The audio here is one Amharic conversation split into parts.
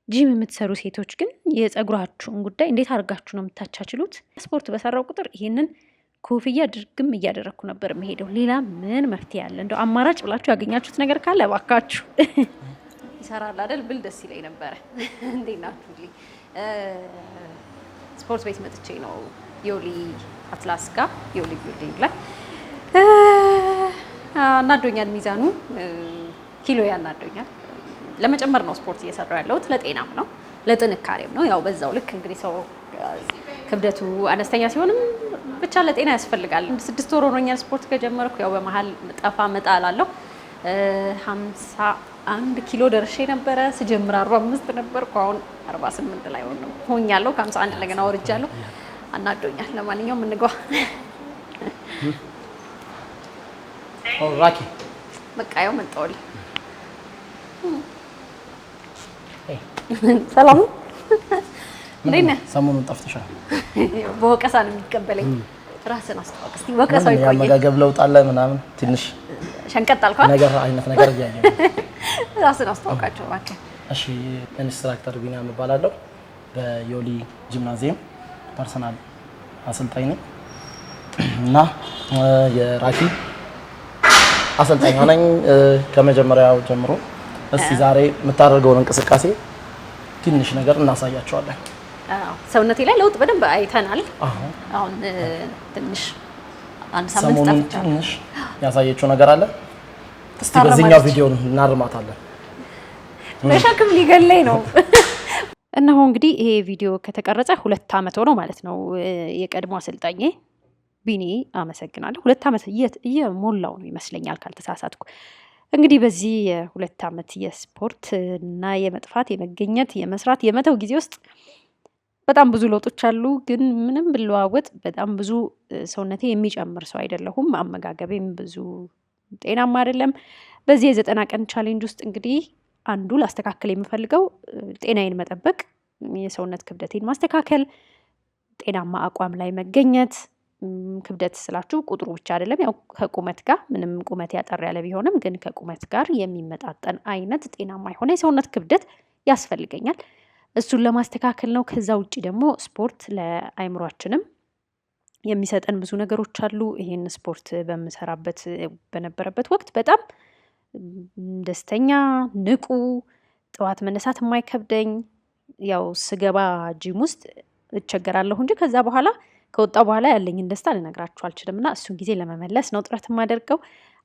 ጂም የምትሰሩ ሴቶች ግን የፀጉራችሁን ጉዳይ እንዴት አድርጋችሁ ነው የምታቻችሉት? ስፖርት በሰራው ቁጥር ይሄንን ኮፍያ ድርግም እያደረኩ ነበር የምሄደው። ሌላ ምን መፍትሄ አለ? እንደው አማራጭ ብላችሁ ያገኛችሁት ነገር ካለ እባካችሁ። ይሰራል አይደል ብል ደስ ይለኝ ነበረ። እንዴት ናችሁ? ስፖርት ቤት መጥቼ ነው ዮሊ አትላስ ጋር ዮሊ ቢልዲንግ ላይ አናዶኛል። ሚዛኑ ኪሎ ያናዶኛል። ለመጨመር ነው ስፖርት እየሰራው ያለሁት። ለጤናም ነው ለጥንካሬም ነው። ያው በዛው ልክ እንግዲህ ሰው ክብደቱ አነስተኛ ሲሆንም ብቻ ለጤና ያስፈልጋል። 6 ወር ሆኖኛል ስፖርት ከጀመርኩ። ያው በመሀል ጠፋ መጣ አላለሁ። 51 ኪሎ ደርሼ ነበረ ስጀምር 45 ነበርኩ። አሁን 48 ላይ ሆኛለሁ። ከ51 እንደገና ወርጃለሁ። አናዶኛል። ለማንኛውም እንግባ። ራኪ በቃ ያው መጣሁልህ። ሰላም እንዴት ነህ? ሰሞኑን ጠፍተሻል። በወቀሳ ነው የሚቀበለኝ። ራስን አስተዋወቅ እስቲ። ወቀሳው ይቆይ። ያመጋገብ ለውጥ አለ ምናምን ትንሽ ሸንቀጥ አልኳት ነገር አይነት ነገር እያየሁ ራስን አስተዋውቃቸው እባክህ። እሺ፣ ኢንስትራክተር ቢኒያም እባላለሁ። በዮሊ ጂምናዚየም ፐርሰናል አሰልጣኝ ነኝ እና የራኪ አሰልጣኝ ነኝ ከመጀመሪያው ጀምሮ። እስቲ ዛሬ የምታደርገውን እንቅስቃሴ ትንሽ ነገር እናሳያቸዋለን። ሰውነቴ ላይ ለውጥ በደንብ አይተናል። አሁን ትንሽ አንድ ሳምንት ጠፍቻለሁ። ትንሽ ያሳየችው ነገር አለ። እስቲ በዚህኛው ቪዲዮ እናርማታለን። ለሸክም ሊገለኝ ነው። እነሆ እንግዲህ ይሄ ቪዲዮ ከተቀረጸ 2 ዓመት ሆኖ ማለት ነው። የቀድሞ አሰልጣኝ ቢኒ አመሰግናለሁ። 2 ዓመት እየሞላው ነው ይመስለኛል ካልተሳሳትኩ። እንግዲህ በዚህ የ2 ዓመት የስፖርት እና የመጥፋት የመገኘት የመስራት የመተው ጊዜ ውስጥ በጣም ብዙ ለውጦች አሉ። ግን ምንም ብለዋወጥ በጣም ብዙ ሰውነቴ የሚጨምር ሰው አይደለሁም። አመጋገቤም ብዙ ጤናማ አይደለም። በዚህ የ90 ቀን ቻሌንጅ ውስጥ እንግዲህ አንዱ ላስተካከል የምፈልገው ጤናዬን መጠበቅ፣ የሰውነት ክብደቴን ማስተካከል፣ ጤናማ አቋም ላይ መገኘት። ክብደት ስላችሁ ቁጥሩ ብቻ አይደለም። ያው ከቁመት ጋር ምንም ቁመት ያጠር ያለ ቢሆንም ግን ከቁመት ጋር የሚመጣጠን አይነት ጤናማ የሆነ የሰውነት ክብደት ያስፈልገኛል። እሱን ለማስተካከል ነው። ከዛ ውጪ ደግሞ ስፖርት ለአይምሯችንም የሚሰጠን ብዙ ነገሮች አሉ። ይሄን ስፖርት በነበረበት ወቅት በጣም ደስተኛ፣ ንቁ፣ ጠዋት መነሳት የማይከብደኝ፣ ያው ስገባ ጂም ውስጥ እቸገራለሁ እንጂ ከዛ በኋላ ከወጣ በኋላ ያለኝን ደስታ ልነግራችሁ አልችልም። እና እሱን ጊዜ ለመመለስ ነው ጥረት የማደርገው።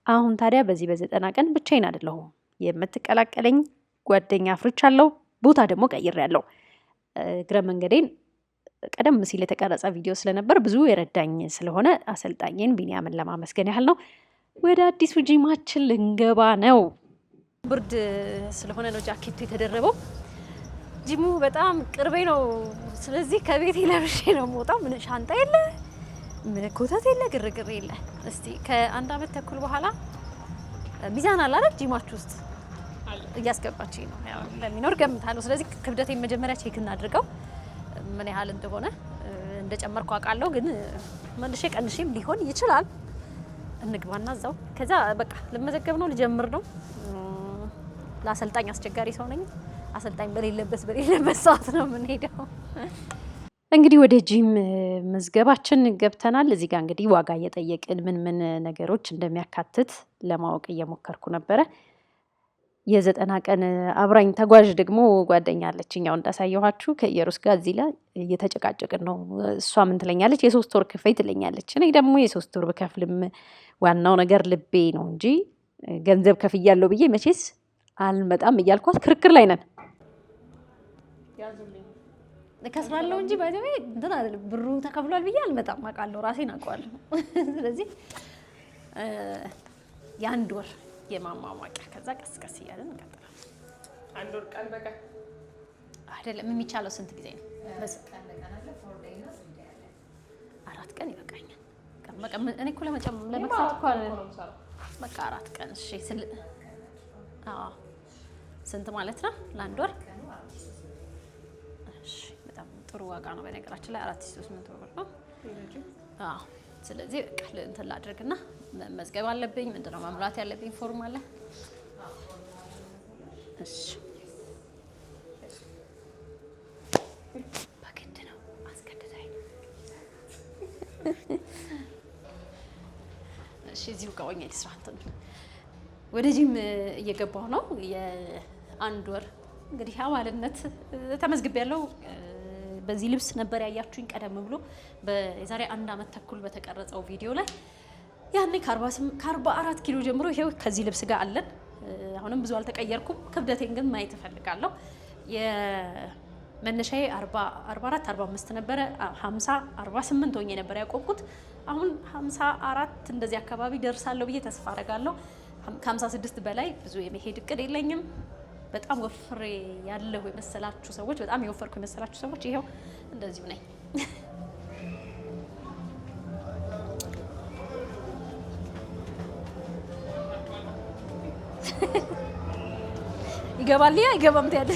አሁን ታዲያ በዚህ በ90 ቀን ብቻዬን አይደለሁም። የምትቀላቀለኝ ጓደኛ አፍርቻለሁ። ቦታ ደግሞ ቀይሬያለሁ። እግረ መንገዴን ቀደም ሲል የተቀረጸ ቪዲዮ ስለነበር ብዙ የረዳኝ ስለሆነ አሰልጣኝን ቢኒያምን ለማመስገን ያህል ነው። ወደ አዲሱ ጂማችን ልንገባ ነው። ብርድ ስለሆነ ነው ጃኬቱ የተደረበው። ጂሙ በጣም ቅርቤ ነው። ስለዚህ ከቤቴ ለብሼ ነው የምወጣው። ምን ሻንጣ የለ፣ ምን ኮተት የለ፣ ግርግር የለ። እስቲ ከ1 ዓመት ተኩል በኋላ ሚዛን አለ አይደል ጂማችሁ ውስጥ እያስገባችኝ ነው። ያው ለሚኖር ገምታለሁ። ስለዚህ ክብደቴን መጀመሪያ ቼክ እናድርገው ምን ያህል እንደሆነ። እንደጨመርኩ አውቃለሁ፣ ግን መልሼ ቀንሼም ሊሆን ይችላል። እንግባና እዛው ከዛ በቃ ልመዘገብ ነው፣ ልጀምር ነው። ለአሰልጣኝ አስቸጋሪ ሰው ነኝ። አሰልጣኝ በሌለበት ሰዓት ነው የምንሄደው። እንግዲህ ወደ ጂም መዝገባችን ገብተናል። እዚህ ጋር እንግዲህ ዋጋ እየጠየቅን ምን ነገሮች እንደሚያካትት ለማወቅ እየሞከርኩ ነበረ። የ90 ቀን አብራኝ ተጓዥ ደግሞ ጓደኛ አለችኝ። ያው እንዳሳየኋችሁ ከኢየሩስ ጋር እዚህ ላይ እየተጨቃጨቅን ነው። እሷ ምን ትለኛለች? የ3 ወር ክፈይ ትለኛለች። እኔ ደግሞ የ3 ወር ብከፍልም ዋናው ነገር ልቤ ነው እንጂ ገንዘብ ከፍያለሁ ብዬ መቼስ አልመጣም እያልኳት ክርክር ላይ ነን። እከስራለሁ እንጂ ባይዘው እንትን አይደለም፣ ብሩ ተከፍሏል ብዬ አልመጣም። አውቃለሁ፣ ራሴን አውቀዋለሁ። ስለዚህ የ1 ወር የማሟሟቂያ ከዛ ቀስ ቀስ እያለን እንቀጥላለን። 1 ወር ቀን በቀን አይደለም የሚቻለው። ስንት ጊዜ ነው? 4 ቀን ይበቃኛል። እኔ እኮ ለመክሳት እኮ በቃ 4 ቀን። እሺ ስንት ማለት ነው ለ1 ወር? እሺ በጣም ጥሩ ዋጋ ነው። በነገራችን ላይ 4300 ብር ነው። ስለዚህ በቃ እንትን ላድርግና መዝገብ አለብኝ። ምንድነው መሙላት ያለብኝ ፎርም አለ። እሺ እሺ እዚሁ ጋር ሆኜ ልስራ። ወደ ጂም እየገባሁ ነው። የአንድ ወር እንግዲህ አባልነት ተመዝግቤያለሁ። በዚህ ልብስ ነበር ያያችሁኝ ቀደም ብሎ በዛሬ 1 ዓመት ተኩል በተቀረጸው ቪዲዮ ላይ ያኔ ከ44 ኪሎ ጀምሮ ይሄው ከዚህ ልብስ ጋር አለን። አሁንም ብዙ አልተቀየርኩም። ክብደቴን ግን ማየት እፈልጋለሁ። የመነሻዬ 44 45 ነበረ። 50 48 ሆኜ ነበር ያቆምኩት። አሁን 54 እንደዚህ አካባቢ ደርሳለሁ ብዬ ተስፋ አደርጋለሁ። ከ56 በላይ ብዙ የመሄድ እቅድ የለኝም። በጣም ወፍሬ ያለሁ የመሰላችሁ ሰዎች፣ በጣም የወፈርኩ የመሰላችሁ ሰዎች ይሄው እንደዚሁ ነኝ። ይገባል ያ ይገባም ታያለ።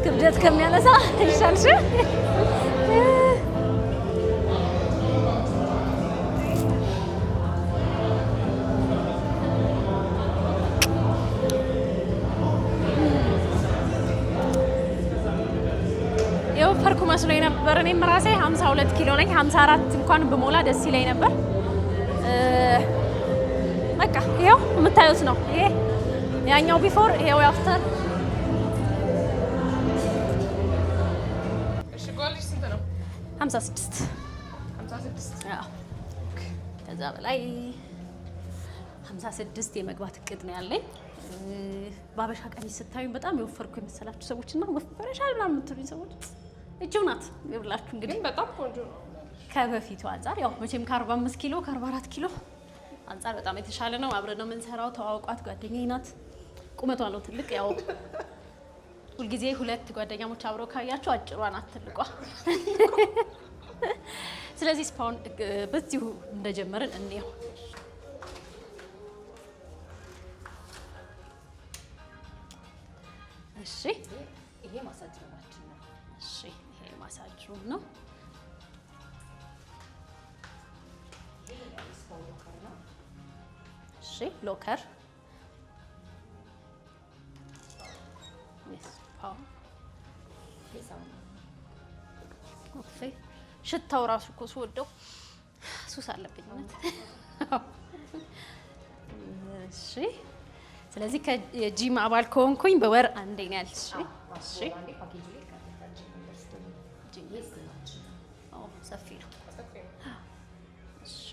ክብደት ከሚያነሳ ይሻልሽ። የወፈርኩ መስሎኝ ነበር። እኔም ራሴ 52 ኪሎ ነኝ። 54 እንኳን ብሞላ ደስ ይለኝ ነበር። በቃ ይሄው የምታዩት ነው። ይሄ ያኛው ቢፎር፣ ይሄው አፍተር። እሺ ጎልሽ ስንት ነው? 56 56። አዎ ከዛ በላይ 56 የመግባት እቅድ ነው ያለኝ። ባበሻ ቀሚስ ስታዩኝ በጣም የወፈርኩ የመሰላችሁ ሰዎች እና ወፈረሻል ምናምን የምትሉኝ ሰዎች እቺው ናት ይብላችሁ። እንግዲህ በጣም ቆንጆ ነው ከበፊቱ አንጻር። ያው መቼም ከ45 ኪሎ ከ44 ኪሎ አንጻር በጣም የተሻለ ነው። አብረን ነው የምንሰራው። ተዋውቋት፣ ጓደኛዬ ናት። ቁመቷ ነው ትልቅ። ያው ሁልጊዜ 2 ጓደኛሞች አብረው ካያችሁ አጭሯ ናት ትልቋ። ስለዚህ ስፓውን በዚሁ እንደጀመርን እንየው። እሺ ይሄ ማሳጅ ሩማችን ነው። እሺ ይሄ ማሳጅ ሩም ነው። እሺ ሎከር ሽታው ራሱ እኮ ስወደው ሱስ አለብኝ ማለት። እሺ ስለዚህ ከጂም አባል ከሆንኩኝ በወር አንዴ ነው ያልሽ? እሺ ሰፊ ነው። እሺ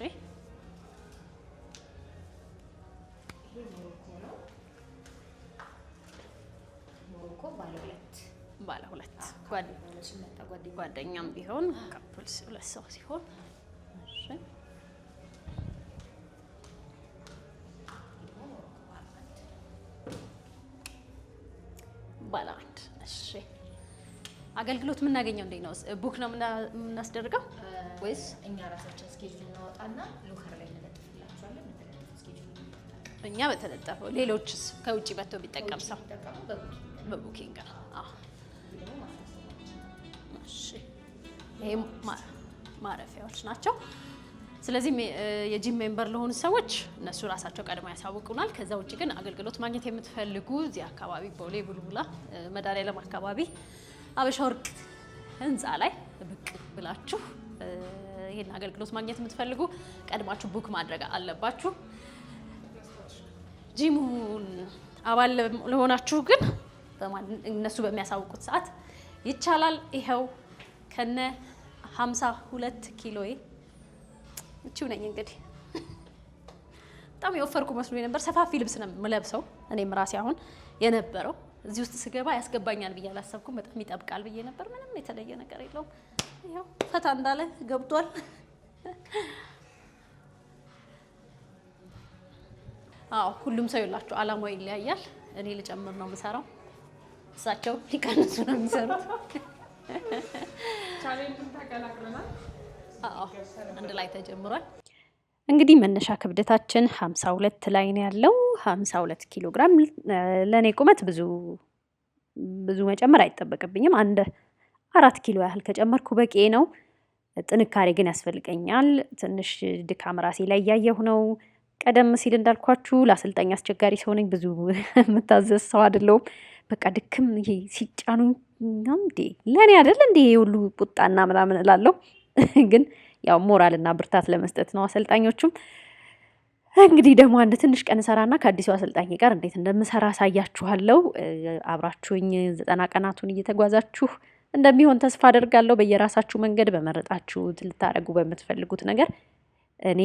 ሞሮኮ ባለ ሁለት ጓደኛም ቢሆን ካፕልስ 2 ሰው ሲሆን እሺ ባለ 1 እሺ አገልግሎት የምናገኘው እንዴት ነው? ቡክ ነው የምናስደርገው ወይስ እኛ ራሳችን ስኬጁል እናወጣና ሎከር ላይ እንለጥፍላችኋለን? እኛ በተለጠፈው ሌሎችስ ከውጪ መጥቶ ቢጠቀም ሰው በቡኪንግ ነው? አዎ እሺ ይሄ ማረፊያዎች ናቸው። ስለዚህ የጂም ሜምበር ለሆኑ ሰዎች እነሱ ራሳቸው ቀድመው ያሳውቁናል። ከዛ ውጭ ግን አገልግሎት ማግኘት የምትፈልጉ እዚህ አካባቢ ቦሌ ቡልቡላ መድኃኒዓለም አካባቢ አበሻ ወርቅ ህንፃ ላይ ብቅ ብላችሁ ይሄን አገልግሎት ማግኘት የምትፈልጉ ቀድማችሁ ቡክ ማድረግ አለባችሁ። ጂሙን አባል ለሆናችሁ ግን እነሱ በሚያሳውቁት ሰዓት ይቻላል። ይኸው ከነ 52 ኪሎዬ እቺው ነኝ። እንግዲህ በጣም የወፈርኩ መስሎኝ ነበር። ሰፋፊ ልብስ ነው የምለብሰው እኔም ራሴ አሁን የነበረው እዚህ ውስጥ ስገባ ያስገባኛል ብዬ አላሰብኩም። በጣም ይጠብቃል ብዬ ነበር። ምንም የተለየ ነገር የለውም። ይኸው ፈታ እንዳለ ገብቷል። አዎ ሁሉም ሰው ይላችሁ አላማው ይለያያል። እኔ ልጨምር ነው የምሰራው፣ እሳቸው ሊቀንሱ ነው የሚሰሩት። ቻሌንጅን ተቀላቅለናል። አዎ አንድ ላይ ተጀምሯል። እንግዲህ መነሻ ክብደታችን 52 ላይ ነው ያለው። 52 ኪሎ ግራም ለኔ ቁመት ብዙ መጨመር አይጠበቅብኝም። 4 ኪሎ ያህል ከጨመርኩ በቂ ነው። ጥንካሬ ግን ያስፈልገኛል። ትንሽ ድካም ራሴ ላይ እያየሁ ነው። ቀደም ሲል እንዳልኳችሁ ለአሰልጣኝ አስቸጋሪ ሰው ነኝ። ብዙ የምታዘዝ ሰው አይደለሁም። በቃ ድክም ይሄ ሲጫኑኝ እንዴ ለእኔ አይደል እንዴ ሁሉ ቁጣና ምናምን እላለሁ። ግን ያው ሞራልና ብርታት ለመስጠት ነው አሰልጣኞቹም። እንግዲህ ደግሞ አንድ ትንሽ ቀን ሰራና ከአዲሱ አሰልጣኝ ጋር እንዴት እንደምሰራ አሳያችኋለሁ። አብራችሁኝ 90 ቀናቱን እየተጓዛችሁ እንደሚሆን ተስፋ አደርጋለሁ። በየራሳችሁ መንገድ በመረጣችሁት ልታደርጉ በምትፈልጉት ነገር እኔ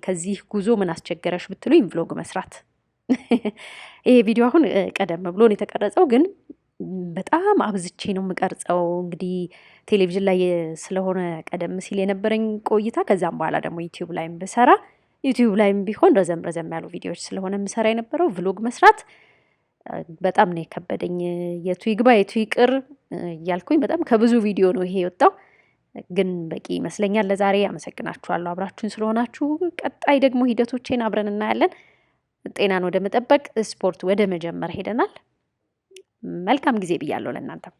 ከዚህ ጉዞ ምን አስቸገረሽ ብትሉኝ ቭሎግ መስራት። ይሄ ቪዲዮ አሁን ቀደም ብሎ ነው የተቀረጸው፣ ግን በጣም አብዝቼ ነው የምቀርጸው። እንግዲህ ቴሌቪዥን ላይ ስለሆነ ቀደም ሲል የነበረኝ ቆይታ፣ ከዛም በኋላ ደግሞ ዩቲዩብ ላይም ብሰራ ዩቲዩብ ላይም ቢሆን ረዘም ያሉ ቪዲዮዎች ስለሆነ የምሰራ የነበረው ቭሎግ መስራት በጣም ነው የከበደኝ። የቱ ይግባ የቱ ይቅር እያልኩኝ በጣም ከብዙ ቪዲዮ ነው ይሄ የወጣው፣ ግን በቂ ይመስለኛል ለዛሬ። አመሰግናችኋለሁ አብራችሁን ስለሆናችሁ። ቀጣይ ደግሞ ሂደቶቼን አብረን እናያለን። ጤናን ወደ መጠበቅ ስፖርት ወደ መጀመር ሄደናል። መልካም ጊዜ ብያለሁ ለእናንተም።